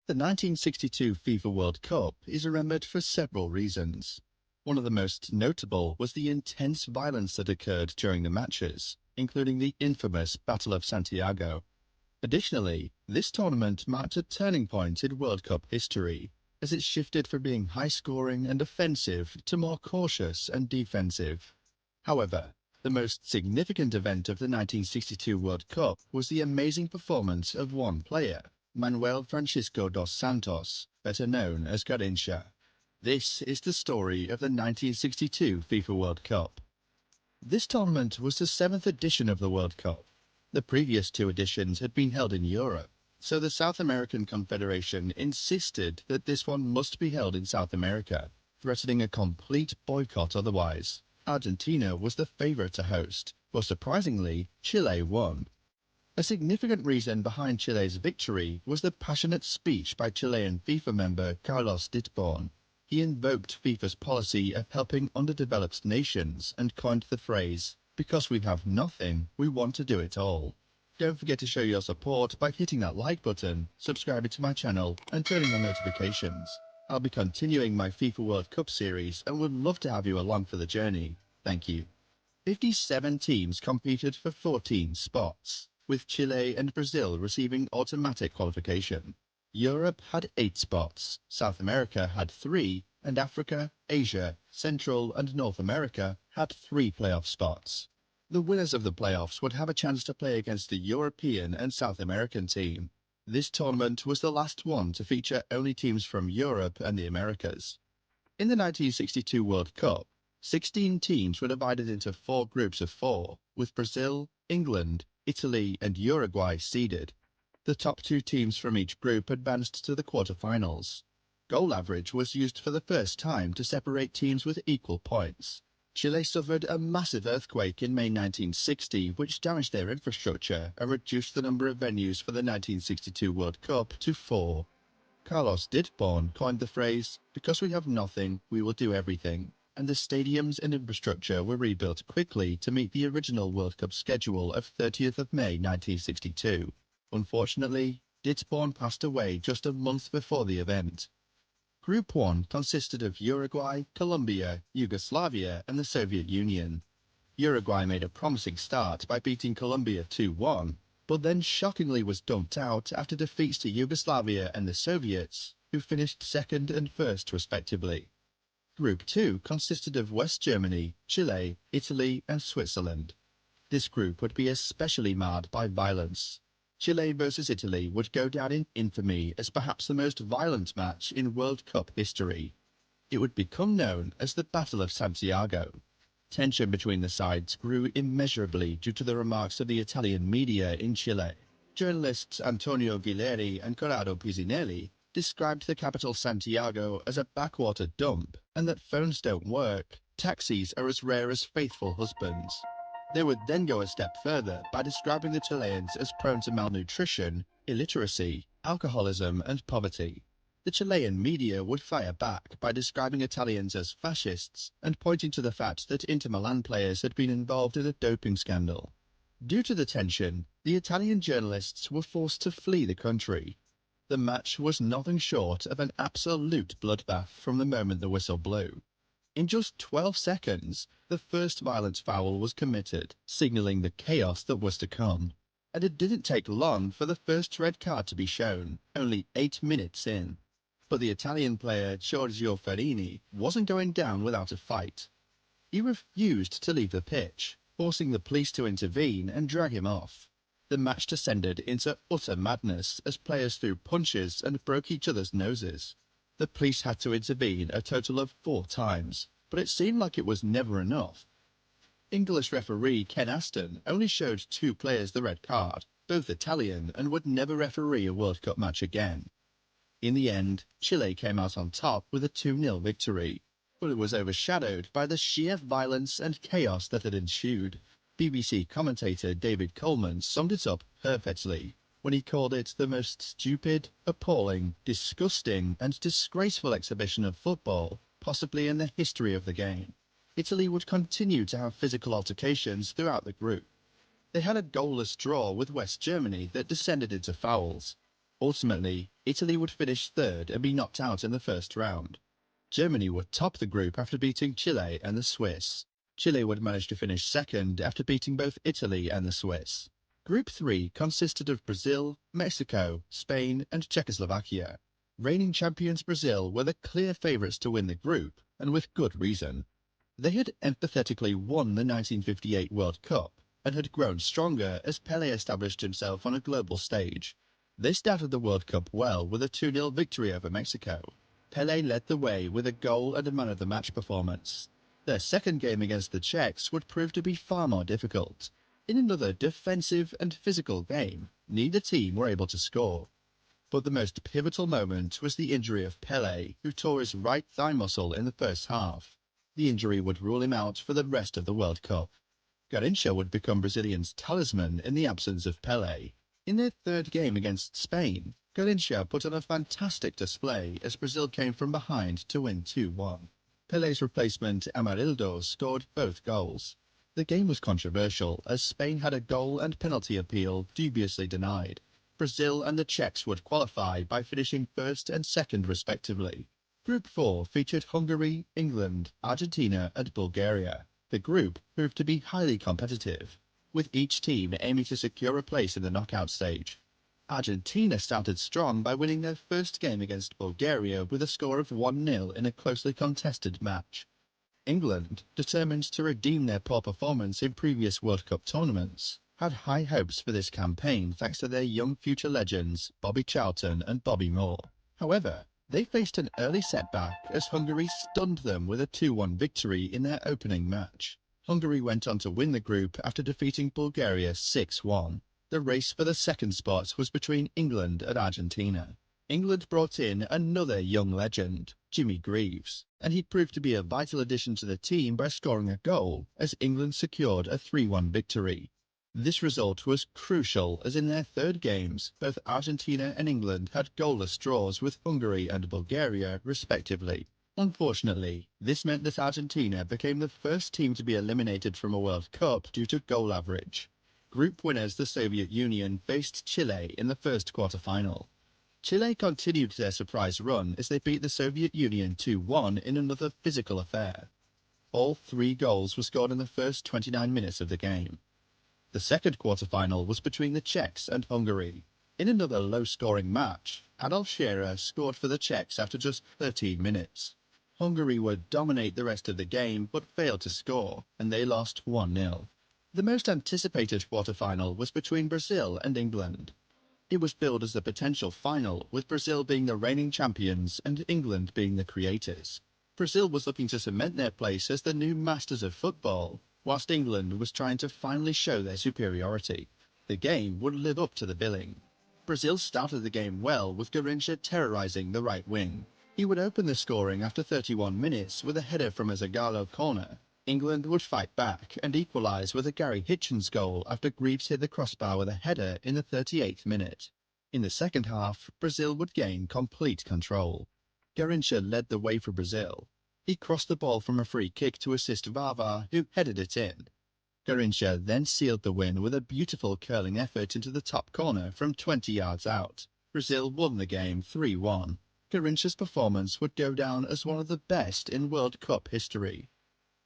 The 1962 FIFA World Cup is remembered for several reasons. One of the most notable was the intense violence that occurred during the matches, including the infamous Battle of Santiago. Additionally, this tournament marked a turning point in World Cup history, as it shifted from being high-scoring and offensive to more cautious and defensive. However, the most significant event of the 1962 World Cup was the amazing performance of one player, Manuel Francisco dos Santos, better known as Garrincha. This is the story of the 1962 FIFA World Cup. This tournament was the 7th edition of the World Cup. The previous 2 editions had been held in Europe, so the South American Confederation insisted that this one must be held in South America, threatening a complete boycott otherwise. Argentina was the favourite to host, but surprisingly, Chile won. A significant reason behind Chile's victory was the passionate speech by Chilean FIFA member Carlos Ditborn. He invoked FIFA's policy of helping underdeveloped nations and coined the phrase, "Because we have nothing, we want to do it all." Don't forget to show your support by hitting that like button, subscribing to my channel and turning on notifications. I'll be continuing my FIFA World Cup series and would love to have you along for the journey. Thank you. 57 teams competed for 14 spots, with Chile and Brazil receiving automatic qualification. Europe had 8 spots, South America had 3, and Africa, Asia, Central and North America had 3 playoff spots. The winners of the playoffs would have a chance to play against the European and South American team. This tournament was the last one to feature only teams from Europe and the Americas. In the 1962 World Cup, 16 teams were divided into 4 groups of 4, with Brazil, England, Italy and Uruguay seeded. The top 2 teams from each group advanced to the quarter-finals. Goal average was used for the first time to separate teams with equal points. Chile suffered a massive earthquake in May 1960 which damaged their infrastructure and reduced the number of venues for the 1962 World Cup to 4. Carlos Ditborn coined the phrase, "Because we have nothing, we will do everything," and the stadiums and infrastructure were rebuilt quickly to meet the original World Cup schedule of 30th of May 1962. Unfortunately, Ditborn passed away just a month before the event. Group 1 consisted of Uruguay, Colombia, Yugoslavia and the Soviet Union. Uruguay made a promising start by beating Colombia 2-1, but then shockingly was dumped out after defeats to Yugoslavia and the Soviets, who finished 2nd and 1st respectively. Group 2 consisted of West Germany, Chile, Italy and Switzerland. This group would be especially marred by violence. Chile versus Italy would go down in infamy as perhaps the most violent match in World Cup history. It would become known as the Battle of Santiago. Tension between the sides grew immeasurably due to the remarks of the Italian media in Chile. Journalists Antonio Guilleri and Corrado Pisinelli described the capital Santiago as a backwater dump and that phones don't work, taxis are as rare as faithful husbands. They would then go a step further by describing the Chileans as prone to malnutrition, illiteracy, alcoholism and poverty. The Chilean media would fire back by describing Italians as fascists and pointing to the fact that Inter Milan players had been involved in a doping scandal. Due to the tension, the Italian journalists were forced to flee the country. The match was nothing short of an absolute bloodbath from the moment the whistle blew. In just 12 seconds, the first violent foul was committed, signalling the chaos that was to come. And it didn't take long for the first red card to be shown, only 8 minutes in. But the Italian player Giorgio Ferini wasn't going down without a fight. He refused to leave the pitch, forcing the police to intervene and drag him off. The match descended into utter madness as players threw punches and broke each other's noses. The police had to intervene a total of 4 times, but it seemed like it was never enough. English referee Ken Aston only showed 2 players the red card, both Italian, and would never referee a World Cup match again. In the end, Chile came out on top with a 2-0 victory, but it was overshadowed by the sheer violence and chaos that had ensued. BBC commentator David Coleman summed it up perfectly when he called it the most stupid, appalling, disgusting and disgraceful exhibition of football possibly in the history of the game. Italy would continue to have physical altercations throughout the group. They had a goalless draw with West Germany that descended into fouls. Ultimately, Italy would finish third and be knocked out in the first round. Germany would top the group after beating Chile and the Swiss. Chile would manage to finish second after beating both Italy and the Swiss. Group 3 consisted of Brazil, Mexico, Spain and Czechoslovakia. Reigning champions Brazil were the clear favourites to win the group, and with good reason. They had emphatically won the 1958 World Cup and had grown stronger as Pele established himself on a global stage. They started the World Cup well with a 2-0 victory over Mexico. Pele led the way with a goal and a man-of-the-match performance. Their second game against the Czechs would prove to be far more difficult. In another defensive and physical game, neither team were able to score. But the most pivotal moment was the injury of Pele, who tore his right thigh muscle in the first half. The injury would rule him out for the rest of the World Cup. Garrincha would become Brazilians' talisman in the absence of Pele. In their third game against Spain, Garrincha put on a fantastic display as Brazil came from behind to win 2-1. Pele's replacement Amarildo scored both goals. The game was controversial as Spain had a goal and penalty appeal dubiously denied. Brazil and the Czechs would qualify by finishing first and second respectively. Group 4 featured Hungary, England, Argentina and Bulgaria. The group proved to be highly competitive, with each team aiming to secure a place in the knockout stage. Argentina started strong by winning their first game against Bulgaria with a score of 1-0 in a closely contested match. England, determined to redeem their poor performance in previous World Cup tournaments, had high hopes for this campaign thanks to their young future legends Bobby Charlton and Bobby Moore. However, they faced an early setback as Hungary stunned them with a 2-1 victory in their opening match. Hungary went on to win the group after defeating Bulgaria 6-1. The race for the second spot was between England and Argentina. England brought in another young legend, Jimmy Greaves, and he proved to be a vital addition to the team by scoring a goal as England secured a 3-1 victory. This result was crucial as in their third games, both Argentina and England had goalless draws with Hungary and Bulgaria respectively. Unfortunately, this meant that Argentina became the first team to be eliminated from a World Cup due to goal average. Group winners the Soviet Union faced Chile in the first quarter-final. Chile continued their surprise run as they beat the Soviet Union 2-1 in another physical affair. All 3 goals were scored in the first 29 minutes of the game. The second quarter-final was between the Czechs and Hungary. In another low-scoring match, Adolf Scherer scored for the Czechs after just 13 minutes. Hungary would dominate the rest of the game but failed to score, and they lost 1-0. The most anticipated quarter-final was between Brazil and England. It was billed as the potential final, with Brazil being the reigning champions and England being the creators. Brazil was looking to cement their place as the new masters of football, whilst England was trying to finally show their superiority. The game would live up to the billing. Brazil started the game well, with Garrincha terrorising the right wing. He would open the scoring after 31 minutes with a header from a Zagallo corner. England would fight back and equalise with a Gary Hitchens goal after Greaves hit the crossbar with a header in the 38th minute. In the second half, Brazil would gain complete control. Garrincha led the way for Brazil. He crossed the ball from a free kick to assist Vava, who headed it in. Garrincha then sealed the win with a beautiful curling effort into the top corner from 20 yards out. Brazil won the game 3-1. Garrincha's performance would go down as one of the best in World Cup history.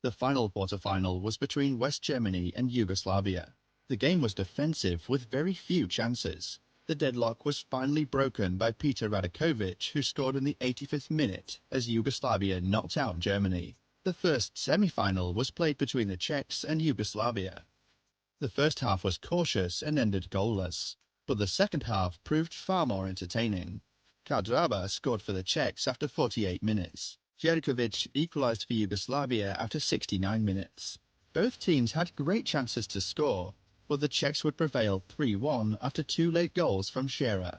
The final quarter-final was between West Germany and Yugoslavia. The game was defensive with very few chances. The deadlock was finally broken by Peter Radakovic, who scored in the 85th minute as Yugoslavia knocked out Germany. The first semi-final was played between the Czechs and Yugoslavia. The first half was cautious and ended goalless, but the second half proved far more entertaining. Kadraba scored for the Czechs after 48 minutes. Jerkovic equalised for Yugoslavia after 69 minutes. Both teams had great chances to score, but the Czechs would prevail 3-1 after 2 late goals from Scherer.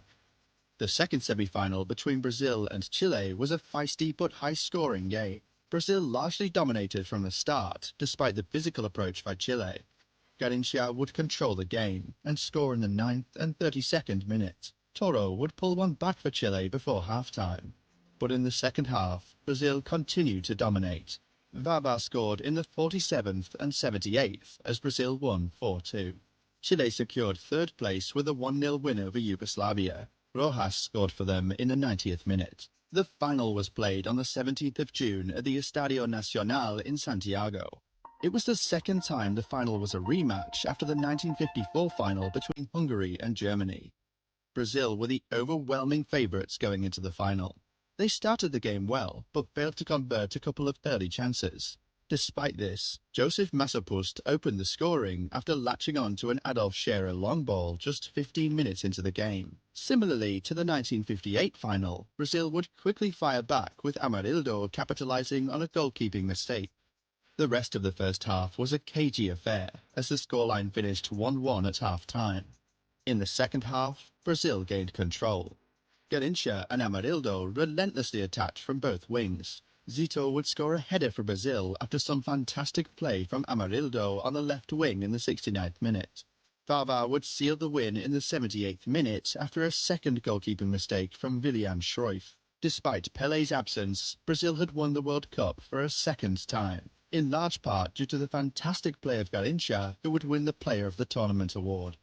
The second semi-final between Brazil and Chile was a feisty but high-scoring game. Brazil largely dominated from the start, despite the physical approach by Chile. Garrincha would control the game and score in the 9th and 32nd minute. Toro would pull one back for Chile before half-time. But in the second half, Brazil continued to dominate. Vava scored in the 47th and 78th as Brazil won 4-2. Chile secured third place with a 1-0 win over Yugoslavia. Rojas scored for them in the 90th minute. The final was played on the 17th of June at the Estadio Nacional in Santiago. It was the second time the final was a rematch after the 1954 final between Hungary and Germany. Brazil were the overwhelming favourites going into the final. They started the game well, but failed to convert a couple of early chances. Despite this, Joseph Massapost opened the scoring after latching on to an Adolf Scherer long ball just 15 minutes into the game. Similarly to the 1958 final, Brazil would quickly fire back with Amarildo capitalising on a goalkeeping mistake. The rest of the first half was a cagey affair, as the scoreline finished 1-1 at half-time. In the second half, Brazil gained control. Garrincha and Amarildo relentlessly attacked from both wings. Zito would score a header for Brazil after some fantastic play from Amarildo on the left wing in the 69th minute. Vava would seal the win in the 78th minute after a second goalkeeping mistake from William Schroif. Despite Pele's absence, Brazil had won the World Cup for a second time, in large part due to the fantastic play of Garrincha, who would win the Player of the Tournament award.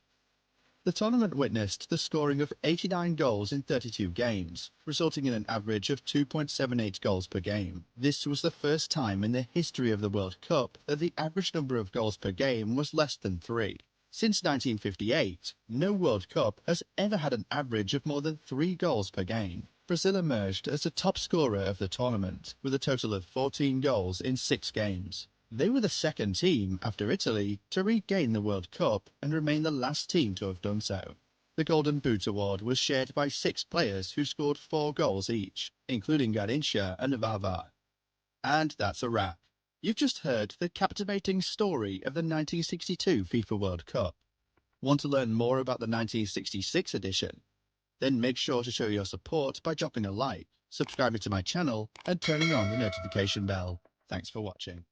The tournament witnessed the scoring of 89 goals in 32 games, resulting in an average of 2.78 goals per game. This was the first time in the history of the World Cup that the average number of goals per game was less than 3. Since 1958, no World Cup has ever had an average of more than 3 goals per game. Brazil emerged as the top scorer of the tournament, with a total of 14 goals in 6 games. They were the second team, after Italy, to regain the World Cup and remain the last team to have done so. The Golden Boot award was shared by 6 players who scored 4 goals each, including Garrincha and Vava. And that's a wrap. You've just heard the captivating story of the 1962 FIFA World Cup. Want to learn more about the 1966 edition? Then make sure to show your support by dropping a like, subscribing to my channel, and turning on the notification bell. Thanks for watching.